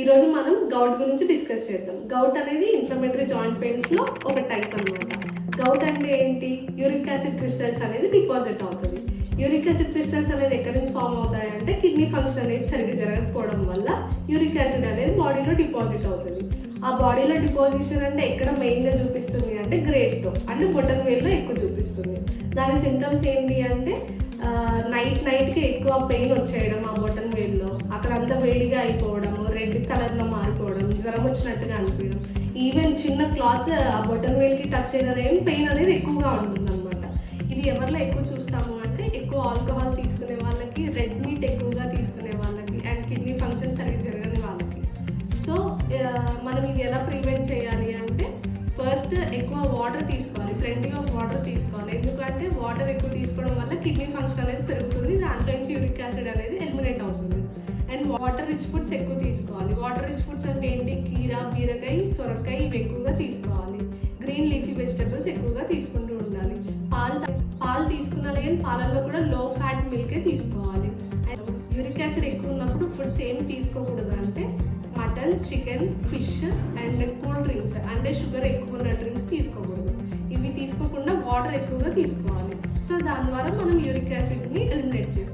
ఈరోజు మనం గౌట్ గురించి డిస్కస్ చేద్దాం. గౌట్ అనేది ఇన్ఫ్లమేటరీ జాయింట్ పెయిన్స్లో ఒక టైప్ అనమాట. గౌట్ అంటే ఏంటి? యూరిక్ యాసిడ్ క్రిస్టల్స్ అనేది డిపాజిట్ అవుతుంది. యూరిక్ యాసిడ్ క్రిస్టల్స్ అనేది ఎక్కడి నుంచి ఫామ్ అవుతాయంటే కిడ్నీ ఫంక్షన్ అనేది సరిగ్గా జరగకపోవడం వల్ల యూరిక్ యాసిడ్ అనేది బాడీలో డిపాజిట్ అవుతుంది. ఆ బాడీలో డిపాజిషన్ అంటే ఎక్కడ మెయిన్గా చూపిస్తుంది అంటే గ్రేట్ టో అంటే బొటన్ వేల్లో ఎక్కువ చూపిస్తుంది. దాని సింటమ్స్ ఏంటి అంటే నైట్కి ఎక్కువ పెయిన్ వచ్చేయడం, ఆ బొటన్ వేల్లో అక్కడ అంతా వేడిగా అయిపోవడం, రెడ్ కలర్లో మారిపోవడం, జ్వరం వచ్చినట్టుగా అనిపించడం, ఈవెన్ చిన్న క్లాత్ ఆ బొటన్ వేల్కి టచ్ అయినది పెయిన్ అనేది ఎక్కువగా ఉంటుందన్నమాట. ఇది ఎవరిలో ఎక్కువ చూస్తాము అంటే ఎక్కువ ఆల్కహాల్ తీసుకునే వాళ్ళకి, రెడ్ మీట్ ఎక్కువగా తీసుకునే వాళ్ళకి, అండ్ కిడ్నీ ఫంక్షన్ సరిగ్గా జరగని వాళ్ళకి. సో మనం ఇది ఎలా ప్రివెంట్ చేయాలి అంటే ఫస్ట్ ఎక్కువ వాటర్ తీసుకోవాలి, ప్లెంటీ ఆఫ్ వాటర్ తీసుకోవాలి. ఎందుకంటే వాటర్ ఎక్కువ తీసుకోవడం వల్ల కిడ్నీ ఫంక్షన్ అనేది పెరుగుతుంది, దాంట్లో నుంచి యూరిక్ యాసిడ్ అనేది ఎలిమినేట్ అవుతుంది. అండ్ వాటర్ రిచ్ ఫుడ్స్ ఎక్కువ తీసుకోవాలి. వాటర్ రిచ్ ఫుడ్స్ అంటే ఏంటి? కీర, బీరకాయ, సొరకాయ ఇవి ఎక్కువగా తీసుకోవాలి. గ్రీన్ లీఫీ వెజిటబుల్స్ ఎక్కువగా తీసుకుంటూ ఉండాలి. పాలు తీసుకున్నాలి, కానీ పాలల్లో కూడా లో ఫ్యాట్ మిల్కే తీసుకోవాలి. అండ్ యూరిక్ యాసిడ్ ఎక్కువ ఉన్నప్పుడు ఫుడ్స్ ఏమి తీసుకోకూడదు అంటే mutton, chicken, fish and cool drinks అంటే షుగర్ ఎక్కువ ఉన్న డ్రింక్స్ తీసుకోకూడదు. ఇవి తీసుకోకుండా వాటర్ ఎక్కువగా తీసుకోవాలి. సో దాని ద్వారా మనం యూరిక్ యాసిడ్ని ఎలిమినేట్ చేస్తాం.